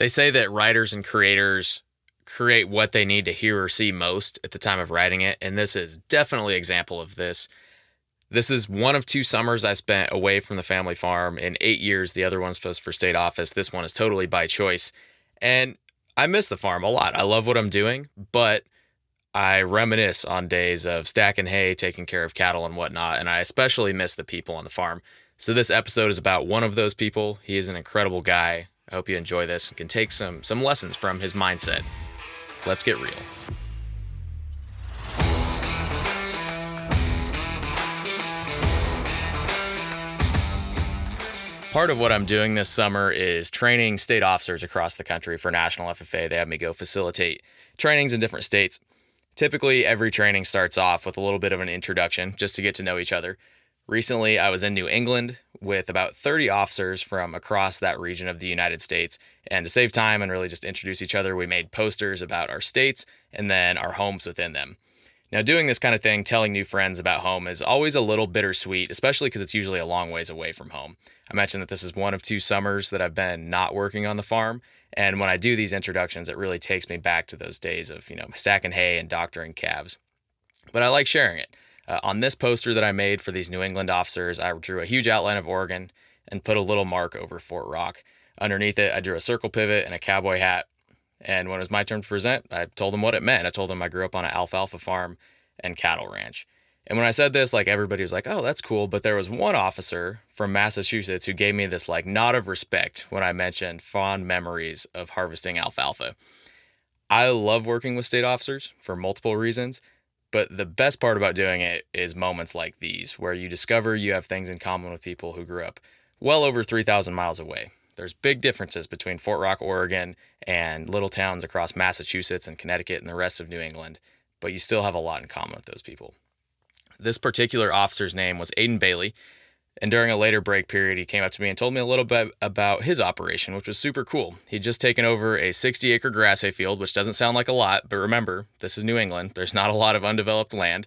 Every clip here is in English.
They say that writers and creators create what they need to hear or see most at the time of writing it, and this is definitely an example of this. This is one of 2 summers I spent away from the family farm in 8 years. The other one's for state office. This one is totally by choice. And I miss the farm a lot. I love what I'm doing, but I reminisce on days of stacking hay, taking care of cattle and whatnot, and I especially miss the people on the farm. So this episode is about one of those people. He is an incredible guy. I hope you enjoy this and can take some lessons from his mindset. Let's get real. Part of what I'm doing this summer is training state officers across the country for National FFA. They have me go facilitate trainings in different states. Typically, every training starts off with a little bit of an introduction just to get to know each other. Recently, I was in New England with about 30 officers from across that region of the United States. And to save time and really just introduce each other, we made posters about our states and then our homes within them. Now, doing this kind of thing, telling new friends about home, is always a little bittersweet, especially because it's usually a long ways away from home. I mentioned that this is one of 2 summers that I've been not working on the farm. And when I do these introductions, it really takes me back to those days of, stacking hay and doctoring calves. But I like sharing it. On this poster that I made for these New England officers, I drew a huge outline of Oregon and put a little mark over Fort Rock. Underneath it, I drew a circle pivot and a cowboy hat. And when it was my turn to present, I told them what it meant. I told them I grew up on an alfalfa farm and cattle ranch. And when I said this, everybody was like, oh, that's cool. But there was one officer from Massachusetts who gave me this nod of respect when I mentioned fond memories of harvesting alfalfa. I love working with state officers for multiple reasons, but the best part about doing it is moments like these, where you discover you have things in common with people who grew up well over 3,000 miles away. There's big differences between Fort Rock, Oregon, and little towns across Massachusetts and Connecticut and the rest of New England, but you still have a lot in common with those people. This particular officer's name was Aiden Bailey, and during a later break period, he came up to me and told me a little bit about his operation, which was super cool. He'd just taken over a 60-acre grass hay field, which doesn't sound like a lot, but remember, this is New England. There's not a lot of undeveloped land,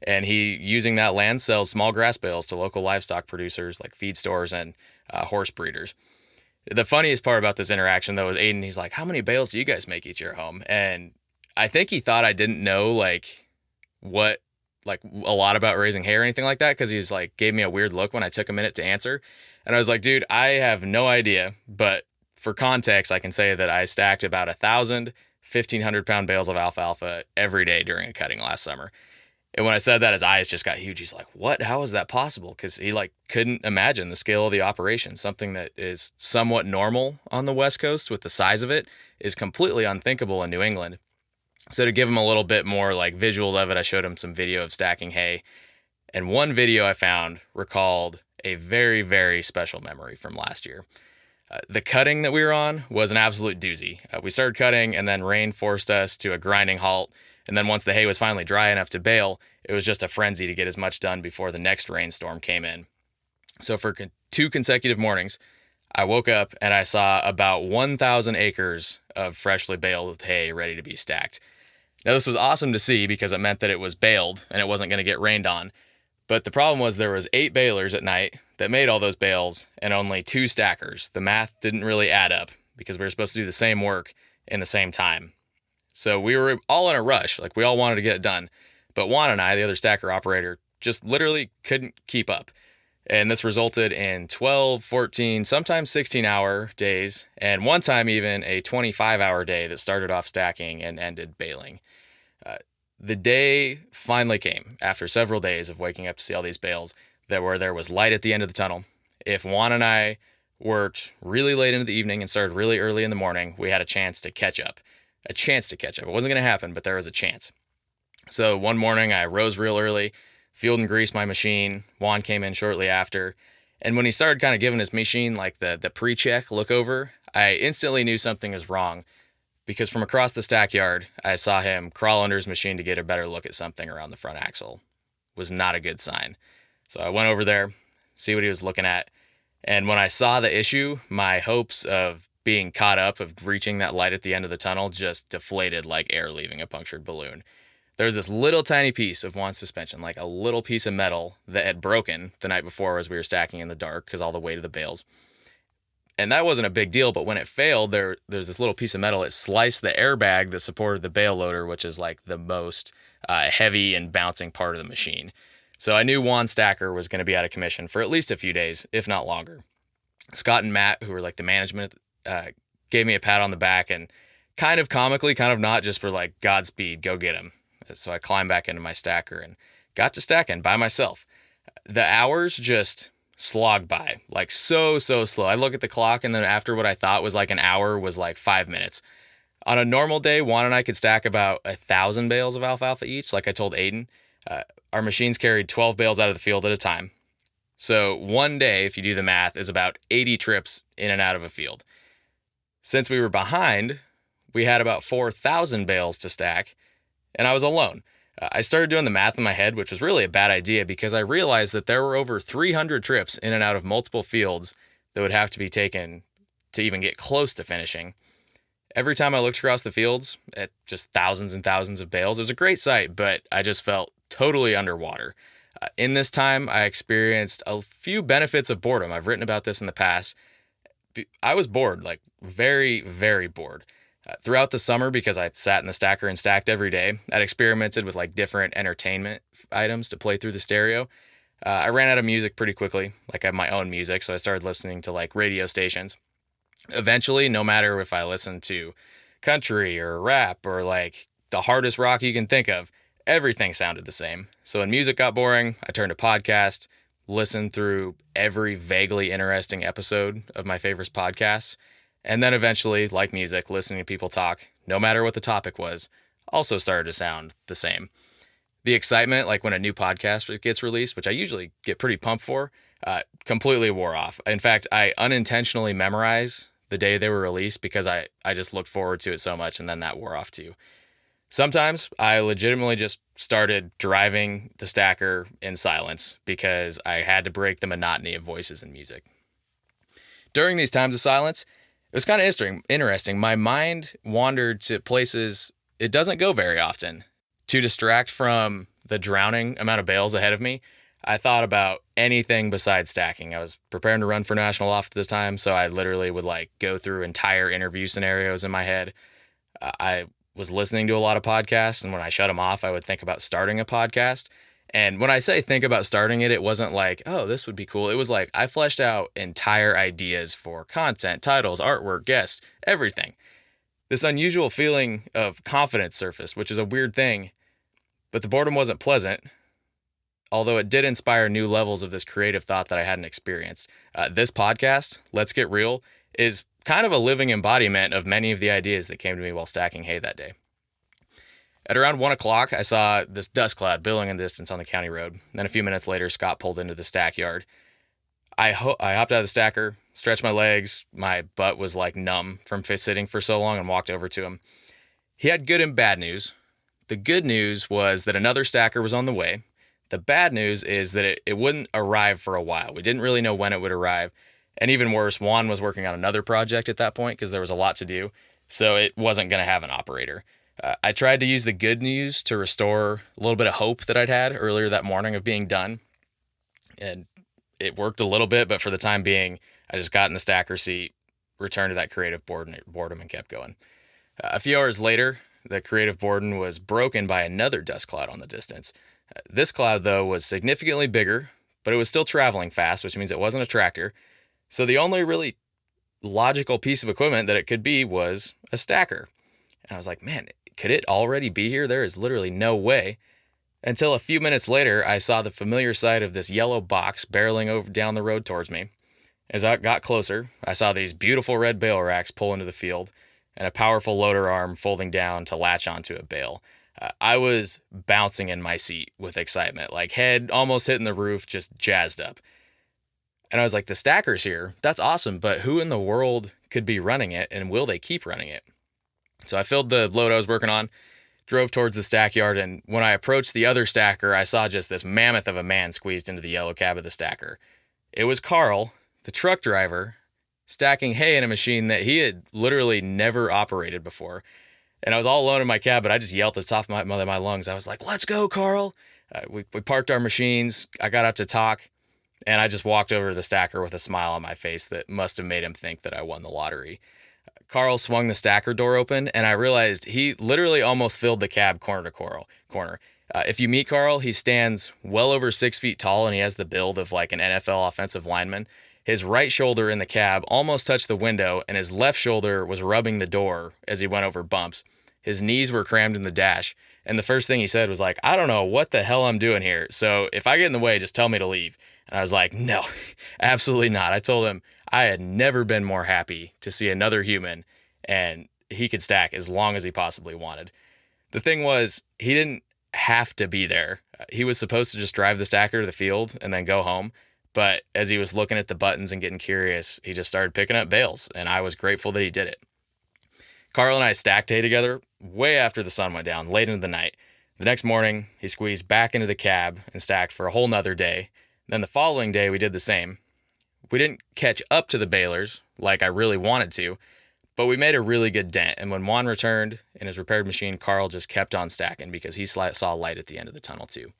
and he, using that land, sells small grass bales to local livestock producers like feed stores and horse breeders. The funniest part about this interaction, though, is Aiden, he's like, how many bales do you guys make each year at home? And I think he thought I didn't know, what a lot about raising hay or anything like that, because he's gave me a weird look when I took a minute to answer. And I was like, dude, I have no idea. But for context, I can say that I stacked about 1,000 1,500-pound bales of alfalfa every day during a cutting last summer. And when I said that, his eyes just got huge. He's like, what? How is that possible? Because he couldn't imagine the scale of the operation. Something that is somewhat normal on the West Coast with the size of it is completely unthinkable in New England. So to give him a little bit more visual of it, I showed him some video of stacking hay. And one video I found recalled a very, very special memory from last year. The cutting that we were on was an absolute doozy. We started cutting and then rain forced us to a grinding halt. And then once the hay was finally dry enough to bale, it was just a frenzy to get as much done before the next rainstorm came in. So for 2 consecutive mornings, I woke up and I saw about 1,000 acres of freshly baled hay ready to be stacked. Now, this was awesome to see because it meant that it was baled and it wasn't going to get rained on. But the problem was there was 8 balers at night that made all those bales and only 2 stackers. The math didn't really add up because we were supposed to do the same work in the same time. So we were all in a rush. We all wanted to get it done. But Juan and I, the other stacker operator, just literally couldn't keep up. And this resulted in 12, 14, sometimes 16-hour days, and one time even a 25-hour day that started off stacking and ended baling. The day finally came after several days of waking up to see all these bales where there was light at the end of the tunnel. If Juan and I worked really late into the evening and started really early in the morning, we had a chance to catch up. It wasn't going to happen, but there was a chance. So one morning I rose real early, fueled and greased my machine. Juan came in shortly after. And when he started kind of giving his machine the pre-check look over, I instantly knew something was wrong. Because from across the stack yard, I saw him crawl under his machine to get a better look at something around the front axle. Was not a good sign. So I went over there, see what he was looking at. And when I saw the issue, my hopes of being caught up, of reaching that light at the end of the tunnel, just deflated like air leaving a punctured balloon. There was this little tiny piece of one suspension, a little piece of metal that had broken the night before as we were stacking in the dark because all the weight of the bales. And that wasn't a big deal, but when it failed, there's this little piece of metal. It sliced the airbag that supported the bale loader, which is like the most heavy and bouncing part of the machine. So I knew Juan Stacker was going to be out of commission for at least a few days, if not longer. Scott and Matt, who were like the management, gave me a pat on the back and kind of comically, kind of not, just were like, Godspeed, go get him. So I climbed back into my stacker and got to stacking by myself. The hours just slogged by, like so slow. I look at the clock, and then after what I thought was like an hour was like 5 minutes. On a normal day, Juan and I could stack about 1,000 bales of alfalfa each, like I told Aiden. Our machines carried 12 bales out of the field at a time. So one day, if you do the math, is about 80 trips in and out of a field. Since we were behind, we had about 4,000 bales to stack, and I was alone. I started doing the math in my head, which was really a bad idea because I realized that there were over 300 trips in and out of multiple fields that would have to be taken to even get close to finishing. Every time I looked across the fields at just thousands and thousands of bales, it was a great sight, but I just felt totally underwater. In this time, I experienced a few benefits of boredom. I've written about this in the past. I was bored, like very, very bored. Throughout the summer, because I sat in the stacker and stacked every day, I'd experimented with like different entertainment items to play through the stereo. I ran out of music pretty quickly. Like, I have my own music, so I started listening to like radio stations. Eventually, no matter if I listened to country or rap or like the hardest rock you can think of, everything sounded the same. So when music got boring, I turned to podcast, listened through every vaguely interesting episode of my favorite podcasts. And then eventually, like music, listening to people talk, no matter what the topic was, also started to sound the same. The excitement, like when a new podcast gets released, which I usually get pretty pumped for, completely wore off. In fact, I unintentionally memorize the day they were released because I just looked forward to it so much, and then that wore off too. Sometimes I legitimately just started driving the stacker in silence because I had to break the monotony of voices and music. During these times of silence, it was kind of interesting. My mind wandered to places it doesn't go very often. To distract from the drowning amount of bales ahead of me, I thought about anything besides stacking. I was preparing to run for national office this time, so I literally would like go through entire interview scenarios in my head. I was listening to a lot of podcasts, and when I shut them off, I would think about starting a podcast. And when I say think about starting it, it wasn't like, oh, this would be cool. It was like I fleshed out entire ideas for content, titles, artwork, guests, everything. This unusual feeling of confidence surfaced, which is a weird thing, but the boredom wasn't pleasant, although it did inspire new levels of this creative thought that I hadn't experienced. This podcast, Let's Get Real, is kind of a living embodiment of many of the ideas that came to me while stacking hay that day. At around 1 o'clock, I saw this dust cloud billowing in the distance on the county road. Then a few minutes later, Scott pulled into the stack yard. I hopped out of the stacker, stretched my legs. My butt was like numb from sitting for so long, and walked over to him. He had good and bad news. The good news was that another stacker was on the way. The bad news is that it wouldn't arrive for a while. We didn't really know when it would arrive. And even worse, Juan was working on another project at that point because there was a lot to do. So it wasn't going to have an operator. I tried to use the good news to restore a little bit of hope that I'd had earlier that morning of being done. And it worked a little bit, but for the time being, I just got in the stacker seat, returned to that creative boredom, and kept going. A few hours later, the creative boredom was broken by another dust cloud on the distance. This cloud, though, was significantly bigger, but it was still traveling fast, which means it wasn't a tractor. So the only really logical piece of equipment that it could be was a stacker. And I was like, man, could it already be here? There is literally no way. Until a few minutes later, I saw the familiar sight of this yellow box barreling over down the road towards me. As I got closer, I saw these beautiful red bale racks pull into the field and a powerful loader arm folding down to latch onto a bale. I was bouncing in my seat with excitement, like head almost hitting the roof, just jazzed up. And I was like, the stacker's here. That's awesome, but who in the world could be running it, and will they keep running it? So I filled the load I was working on, drove towards the stack yard, and when I approached the other stacker, I saw just this mammoth of a man squeezed into the yellow cab of the stacker. It was Karl, the truck driver, stacking hay in a machine that he had literally never operated before. And I was all alone in my cab, but I just yelled at the top of my lungs. I was like, let's go, Karl. We parked our machines. I got out to talk. and I just walked over to the stacker with a smile on my face that must have made him think that I won the lottery. Karl swung the stacker door open, and I realized he literally almost filled the cab corner to corner. If you meet Karl, he stands well over 6 feet tall, and he has the build of like an NFL offensive lineman. His right shoulder in the cab almost touched the window, and his left shoulder was rubbing the door as he went over bumps. His knees were crammed in the dash, and the first thing he said was like, "I don't know what the hell I'm doing here, so if I get in the way, just tell me to leave." And I was like, "No, absolutely not." I told him I had never been more happy to see another human, and he could stack as long as he possibly wanted. The thing was, he didn't have to be there. He was supposed to just drive the stacker to the field and then go home. But as he was looking at the buttons and getting curious, he just started picking up bales, and I was grateful that he did it. Karl and I stacked hay together way after the sun went down, late into the night. The next morning, he squeezed back into the cab and stacked for a whole nother day. Then the following day, we did the same. We didn't catch up to the balers like I really wanted to, but we made a really good dent. And when Juan returned in his repaired machine, Karl just kept on stacking because he saw light at the end of the tunnel too.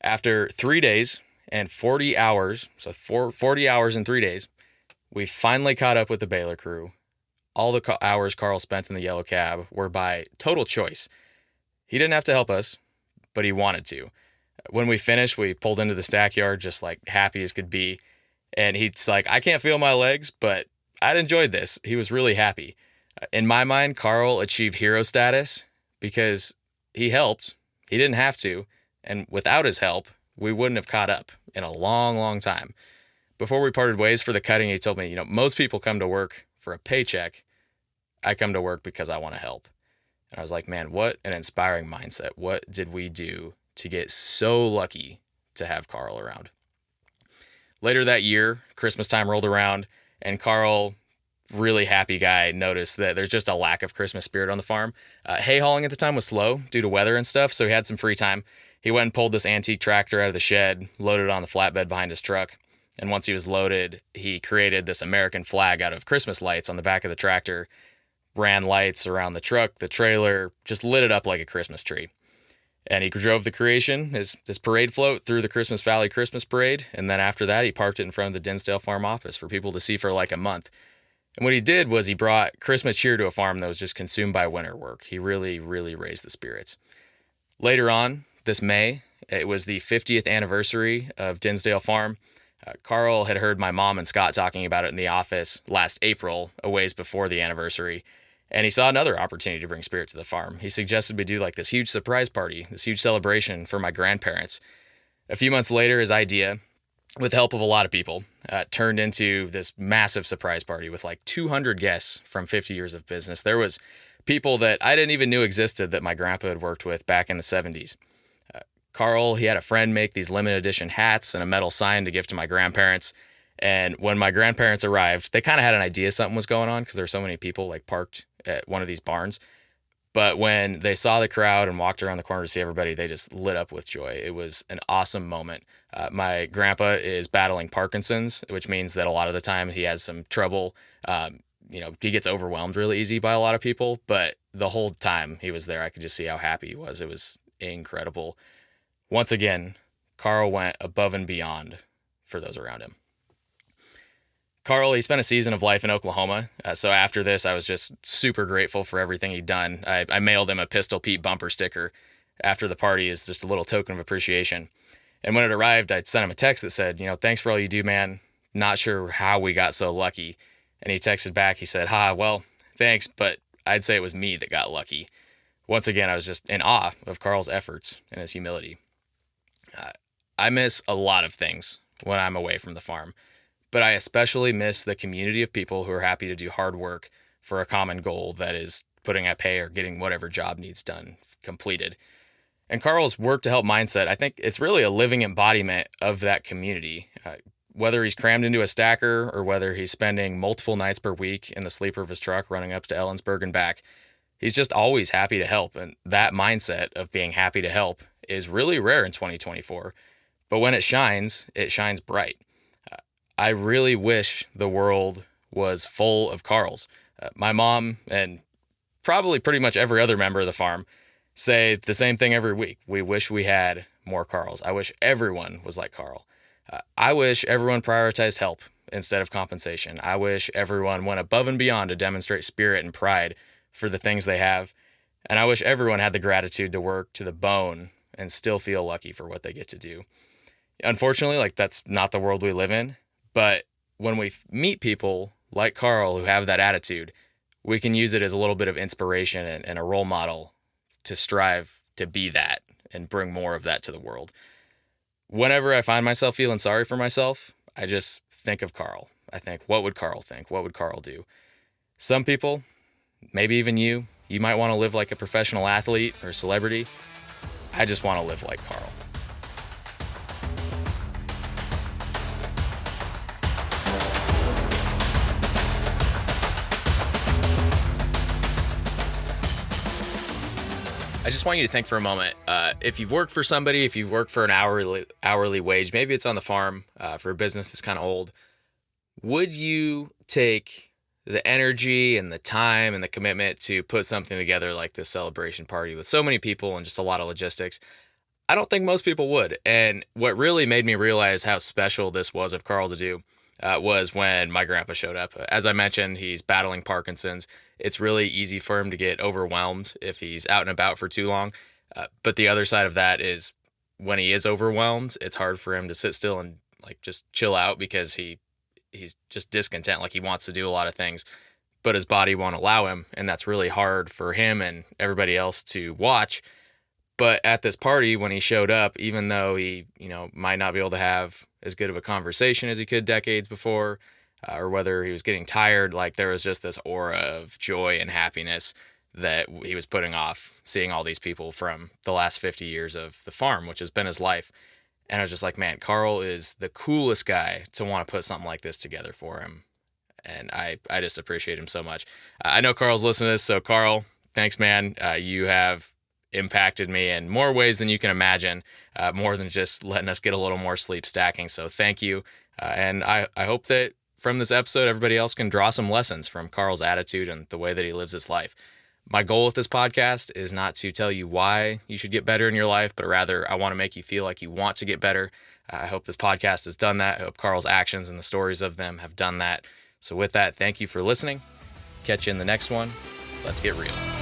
After 3 days and 40 hours, so 40 hours in 3 days, we finally caught up with the baler crew. All the hours Karl spent in the yellow cab were by total choice. He didn't have to help us, but he wanted to. When we finished, we pulled into the stack yard just like happy as could be. And he's like, "I can't feel my legs, but I'd enjoyed this." He was really happy. In my mind, Karl achieved hero status because he helped. He didn't have to. And without his help, we wouldn't have caught up in a long, long time. Before we parted ways for the cutting, he told me, most people come to work for a paycheck. I come to work because I want to help. And I was like, man, what an inspiring mindset. What did we do to get so lucky to have Karl around? Later that year, Christmas time rolled around, and Karl, really happy guy, noticed that there's just a lack of Christmas spirit on the farm. Hay hauling at the time was slow due to weather and stuff, so he had some free time. He went and pulled this antique tractor out of the shed, loaded it on the flatbed behind his truck, and once he was loaded, he created this American flag out of Christmas lights on the back of the tractor, ran lights around the truck, the trailer, just lit it up like a Christmas tree. And he drove the creation, his parade float, through the Christmas Valley Christmas Parade, and then after that, he parked it in front of the Dinsdale Farm office for people to see for like a month. And what he did was he brought Christmas cheer to a farm that was just consumed by winter work. He really, really raised the spirits. Later on, this May, it was the 50th anniversary of Dinsdale Farm. Karl had heard my mom and Scott talking about it in the office last April, a ways before the anniversary, and he saw another opportunity to bring spirit to the farm. He suggested we do like this huge surprise party, this huge celebration for my grandparents. A few months later, his idea, with the help of a lot of people, turned into this massive surprise party with like 200 guests from 50 years of business. There was people that I didn't even know existed that my grandpa had worked with back in the 70s. Karl, he had a friend make these limited edition hats and a metal sign to give to my grandparents. And when my grandparents arrived, they kind of had an idea something was going on because there were so many people like parked at one of these barns. But when they saw the crowd and walked around the corner to see everybody, they just lit up with joy. It was an awesome moment. My grandpa is battling Parkinson's, which means that a lot of the time he has some trouble. He gets overwhelmed really easy by a lot of people. But the whole time he was there, I could just see how happy he was. It was incredible. Once again, Karl went above and beyond for those around him. Karl, he spent a season of life in Oklahoma. So after this, I was just super grateful for everything he'd done. I mailed him a Pistol Pete bumper sticker after the party as just a little token of appreciation. And when it arrived, I sent him a text that said, "Thanks for all you do, man. Not sure how we got so lucky." And he texted back, he said, well, thanks, but I'd say it was me that got lucky. Once again, I was just in awe of Karl's efforts and his humility. I miss a lot of things when I'm away from the farm, but I especially miss the community of people who are happy to do hard work for a common goal that is putting up hay or getting whatever job needs done completed. And Karl's work to help mindset, I think it's really a living embodiment of that community. Whether he's crammed into a stacker or whether he's spending multiple nights per week in the sleeper of his truck running up to Ellensburg and back, he's just always happy to help. And that mindset of being happy to help is really rare in 2024. But when it shines bright. I really wish the world was full of Karls. My mom and probably pretty much every other member of the farm say the same thing every week. We wish we had more Karls. I wish everyone was like Karl. I wish everyone prioritized help instead of compensation. I wish everyone went above and beyond to demonstrate spirit and pride for the things they have. And I wish everyone had the gratitude to work to the bone and still feel lucky for what they get to do. Unfortunately, that's not the world we live in. But when we meet people like Karl who have that attitude, we can use it as a little bit of inspiration and a role model to strive to be that and bring more of that to the world. Whenever I find myself feeling sorry for myself, I just think of Karl. I think, what would Karl think? What would Karl do? Some people, maybe even you might want to live like a professional athlete or celebrity. I just want to live like Karl. I just want you to think for a moment. If you've worked for somebody, if you've worked for an hourly wage, maybe it's on the farm for a business that's kind of old, would you take the energy and the time and the commitment to put something together like this celebration party with so many people and just a lot of logistics? I don't think most people would. And what really made me realize how special this was of Karl to do was when my grandpa showed up. As I mentioned, he's battling Parkinson's. It's really easy for him to get overwhelmed if he's out and about for too long. But the other side of that is when he is overwhelmed, it's hard for him to sit still and just chill out because he's just discontent. He wants to do a lot of things, but his body won't allow him. And that's really hard for him and everybody else to watch. But at this party, when he showed up, even though he, might not be able to have as good of a conversation as he could decades before, or whether he was getting tired, there was just this aura of joy and happiness that he was putting off seeing all these people from the last 50 years of the farm, which has been his life. And I was just like, man, Karl is the coolest guy to want to put something like this together for him. And I just appreciate him so much. I know Karl's listening to this, so Karl, thanks, man. You have impacted me in more ways than you can imagine, more than just letting us get a little more sleep stacking. So thank you. And I hope that from this episode, everybody else can draw some lessons from Karl's attitude and the way that he lives his life. My goal with this podcast is not to tell you why you should get better in your life, but rather I want to make you feel like you want to get better. I hope this podcast has done that. I hope Karl's actions and the stories of them have done that. So with that, thank you for listening. Catch you in the next one. Let's get real.